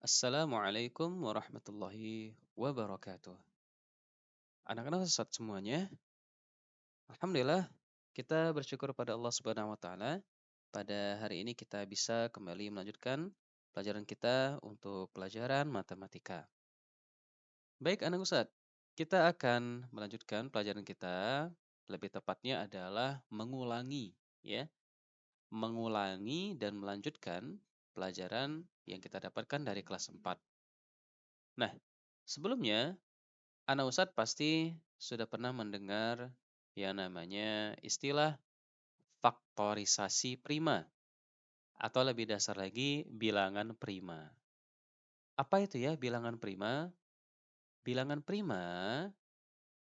Assalamualaikum warahmatullahi wabarakatuh. Anak-anak Ustaz semuanya, alhamdulillah kita bersyukur pada Allah Subhanahu wa taala. Pada hari ini kita bisa kembali melanjutkan pelajaran kita untuk pelajaran matematika. Baik anak Ustaz, kita akan melanjutkan pelajaran kita. Lebih tepatnya adalah mengulangi, ya, mengulangi dan melanjutkan pelajaran yang kita dapatkan dari kelas 4. Nah, sebelumnya Ana Ustadz pasti sudah pernah mendengar yang namanya istilah faktorisasi prima atau lebih dasar lagi bilangan prima. Apa itu ya bilangan prima? Bilangan prima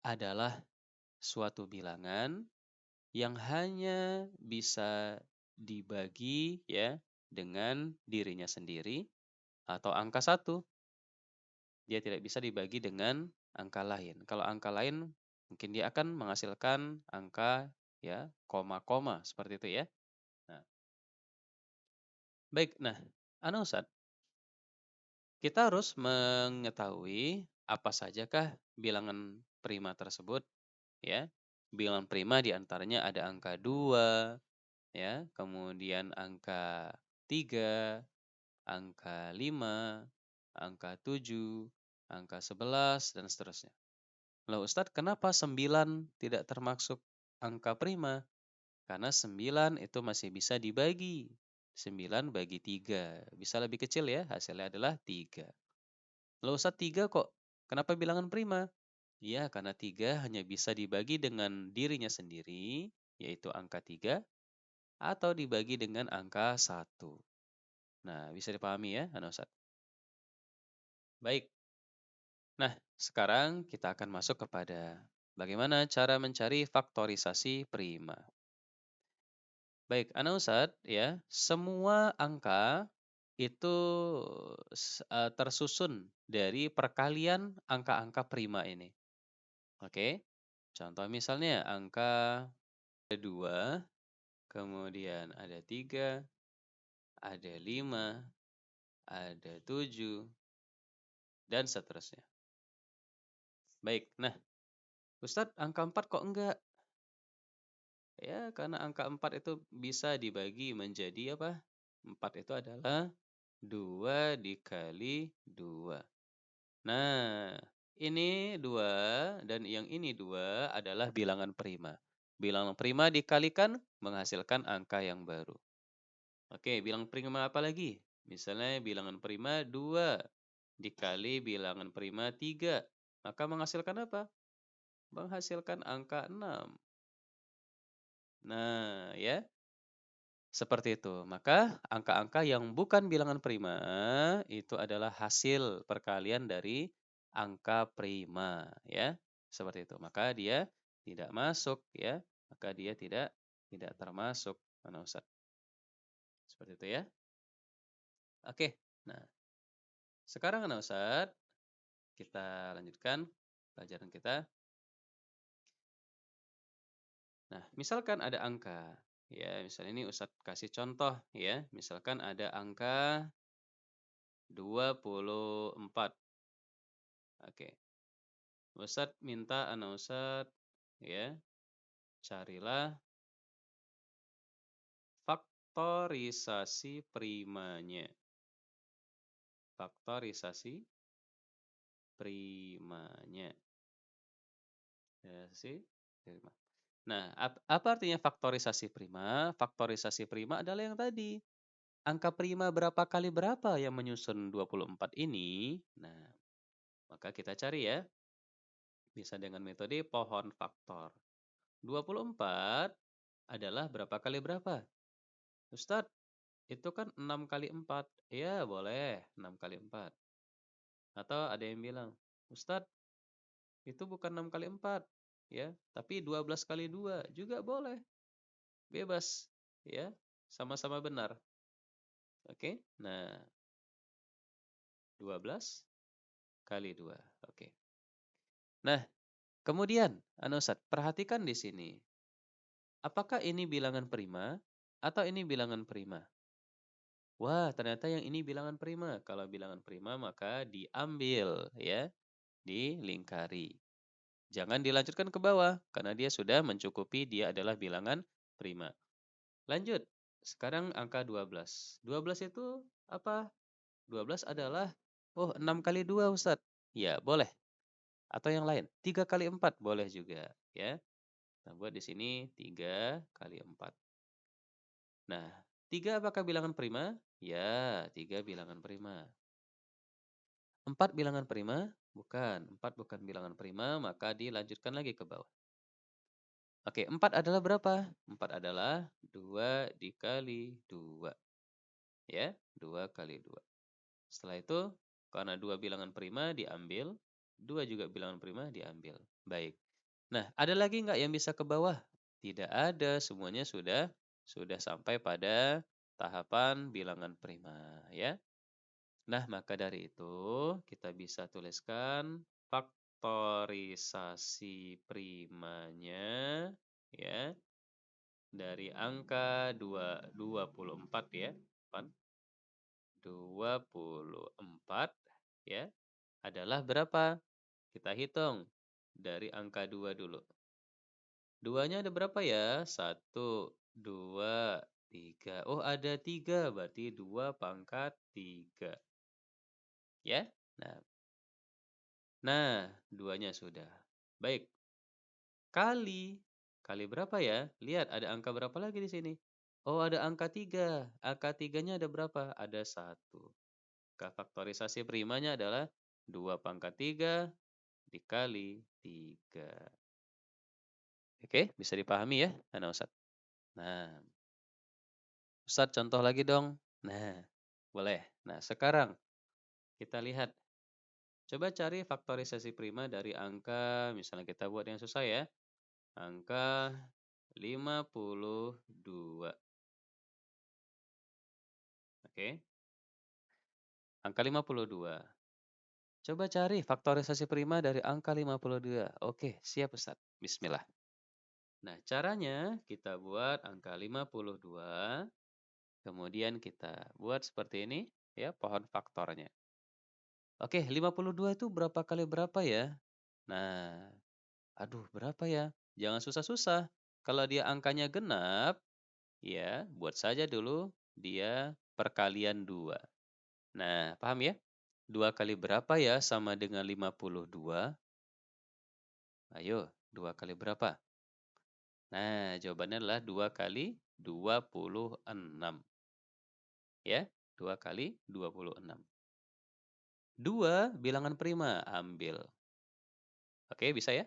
adalah suatu bilangan yang hanya bisa dibagi ya dengan dirinya sendiri atau angka satu. Dia tidak bisa dibagi dengan angka lain. Kalau angka lain mungkin dia akan menghasilkan angka ya, koma-koma seperti itu ya. Nah, baik. Nah, Ustaz, kita harus mengetahui apa sajakah bilangan prima tersebut ya. Bilangan prima diantaranya ada angka 2 ya, kemudian angka 3, angka 5, angka 7, angka 11 dan seterusnya. Loh Ustadz, kenapa 9 tidak termasuk angka prima? Karena 9 itu masih bisa dibagi. 9 bagi 3. Bisa lebih kecil ya, hasilnya adalah 3. Loh Ustadz, 3 kok? Kenapa bilangan prima? Ya, karena 3 hanya bisa dibagi dengan dirinya sendiri, yaitu angka 3, atau dibagi dengan angka 1. Nah, bisa dipahami ya, Ustadz? Baik. Nah, sekarang kita akan masuk kepada bagaimana cara mencari faktorisasi prima. Baik, Ustadz ya, semua angka itu tersusun dari perkalian angka-angka prima ini. Oke. Contoh misalnya angka 2, kemudian ada 3, ada 5, ada 7, dan seterusnya. Baik, nah Ustadz angka 4 kok enggak? Ya, karena angka 4 itu bisa dibagi menjadi apa? 4 itu adalah 2 dikali 2. Nah, ini 2 dan yang ini 2 adalah bilangan prima. Bilangan prima dikalikan menghasilkan angka yang baru. Oke, bilangan prima apa lagi? Misalnya bilangan prima 2 dikali bilangan prima 3. Maka menghasilkan apa? Menghasilkan angka 6. Nah, ya. Seperti itu. Maka angka-angka yang bukan bilangan prima itu adalah hasil perkalian dari angka prima ya. Seperti itu. Maka dia tidak masuk ya. Maka dia tidak termasuk mana Ustaz. Seperti itu ya. Oke. Nah, sekarang mana Ustaz, kita lanjutkan pelajaran kita. Nah, misalkan ada angka ya, misalnya ini Ustaz kasih contoh ya. Misalkan ada angka 24. Oke. Ustadz minta Ustadz ya, carilah faktorisasi primanya. Faktorisasi primanya. Ya sih. Prima. Nah, apa artinya faktorisasi prima? Faktorisasi prima adalah yang tadi. Angka prima berapa kali berapa yang menyusun 24 ini? Nah, maka kita cari ya. Bisa dengan metode pohon faktor. 24 adalah berapa kali berapa? Ustadz, itu kan 6 kali 4. Ya, boleh 6 kali 4. Atau ada yang bilang, Ustadz, itu bukan 6 kali 4. Ya, tapi 12 kali 2 juga boleh. Bebas. Ya, sama-sama benar. Oke, nah 12 kali 2. Oke. Nah, kemudian, Ustadz, perhatikan di sini. Apakah ini bilangan prima atau ini bilangan prima? Wah, ternyata yang ini bilangan prima. Kalau bilangan prima maka diambil ya, dilingkari. Jangan dilanjutkan ke bawah karena dia sudah mencukupi dia adalah bilangan prima. Lanjut. Sekarang angka 12. 12 itu apa? 12 adalah 6 kali 2 Ustadz. Ya, boleh. Atau yang lain. 3 kali 4 boleh juga ya. Kita buat di sini 3 kali 4. Nah, 3 apakah bilangan prima? Ya, 3 bilangan prima. 4 bilangan prima? Bukan. 4 bukan bilangan prima, maka dilanjutkan lagi ke bawah. Oke, 4 adalah berapa? 4 adalah 2 dikali 2. Ya, 2 kali 2. Setelah itu, karena 2 bilangan prima diambil, 2 juga bilangan prima diambil. Baik. Nah, ada lagi nggak yang bisa ke bawah? Tidak ada, semuanya sudah sampai pada tahapan bilangan prima, ya. Nah, maka dari itu kita bisa tuliskan faktorisasi primanya ya dari angka 24 ya. 24 ya adalah berapa? Kita hitung dari angka 2 dulu. 2-nya ada berapa ya? 1, 2, 3. Oh, ada 3, berarti 2 pangkat 3. Ya? Nah, 2-nya sudah. Baik. Kali. Kali berapa ya? Lihat, ada angka berapa lagi di sini? Oh, ada angka 3. Angka 3-nya ada berapa? Ada 1. Faktorisasi primanya adalah 2 pangkat 3 dikali 3. Oke, bisa dipahami ya, Ana Ustadz? Nah, Ustadz contoh lagi dong. Nah, boleh. Nah, sekarang kita lihat. Coba cari faktorisasi prima dari angka, misalnya kita buat yang susah ya. Angka 52. Oke, angka 52. Coba cari faktorisasi prima dari angka 52. Oke, siap Ustaz. Bismillah. Nah, caranya kita buat angka 52. Kemudian kita buat seperti ini. Ya, pohon faktornya. Oke, 52 itu berapa kali berapa ya? Nah, aduh berapa ya? Jangan susah-susah. Kalau dia angkanya genap, ya buat saja dulu dia perkalian 2. Nah, paham ya? 2 kali berapa ya sama dengan 52? Ayo, 2 kali berapa? Nah, jawabannya adalah 2 kali 26. Ya, 2 kali 26. 2 bilangan prima, ambil. Oke, bisa ya?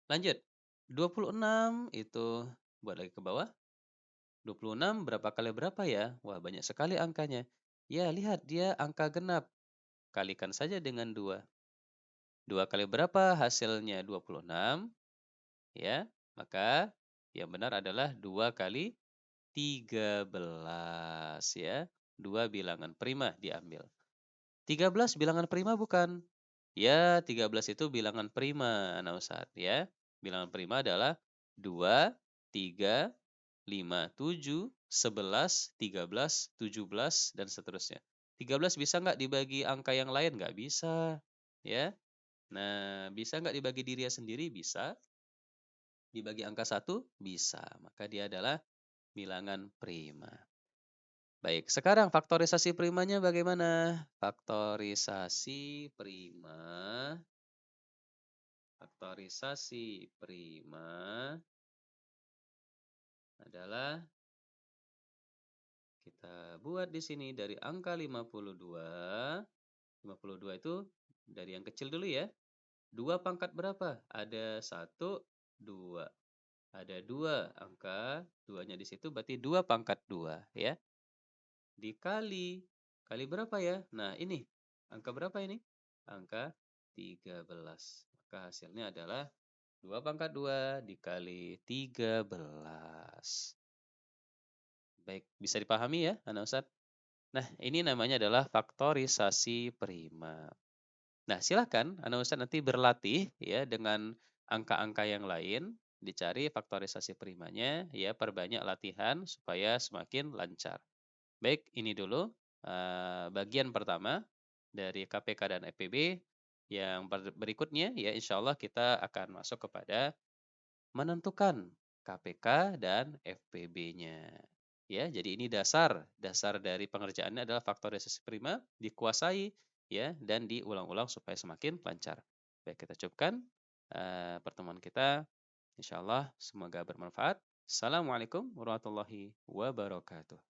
Lanjut. 26 itu buat lagi ke bawah. 26 berapa kali berapa ya? Wah, banyak sekali angkanya. Ya, lihat dia angka genap. Kalikan saja dengan 2. 2 kali berapa hasilnya 26? Ya, maka yang benar adalah 2 kali 13 ya. 2 bilangan prima diambil. 13 bilangan prima bukan? Ya, 13 itu bilangan prima, Ana Ustadz ya. Bilangan prima adalah 2, 3, 5, 7, 11, 13, 17, dan seterusnya. 13 bisa nggak dibagi angka yang lain? Nggak bisa. Ya. Nah, bisa nggak dibagi diri sendiri? Bisa. Dibagi angka 1? Bisa. Maka dia adalah bilangan prima. Baik, sekarang faktorisasi primanya bagaimana? Faktorisasi prima adalah kita buat di sini dari angka 52. 52 itu dari yang kecil dulu ya. 2 pangkat berapa? Ada 1, 2. Ada 2 angka, 2-nya di situ berarti 2 pangkat 2 ya. Dikali. Kali berapa ya? Nah, ini. Angka berapa ini? Angka 13. Maka hasilnya adalah 2 pangkat 2 dikali 13. Baik, bisa dipahami ya, Anak Ustadz? Nah, ini namanya adalah faktorisasi prima. Nah, silakan Anak Ustadz nanti berlatih ya dengan angka-angka yang lain, dicari faktorisasi primanya, ya perbanyak latihan supaya semakin lancar. Baik, ini dulu bagian pertama dari KPK dan FPB. Yang berikutnya ya insya Allah kita akan masuk kepada menentukan KPK dan FPB-nya. Ya, jadi ini dasar dari pengerjaannya adalah faktor resesi prima, dikuasai ya dan diulang-ulang supaya semakin lancar. Baik, kita cukupkan pertemuan kita. Insya Allah semoga bermanfaat. Assalamualaikum warahmatullahi wabarakatuh.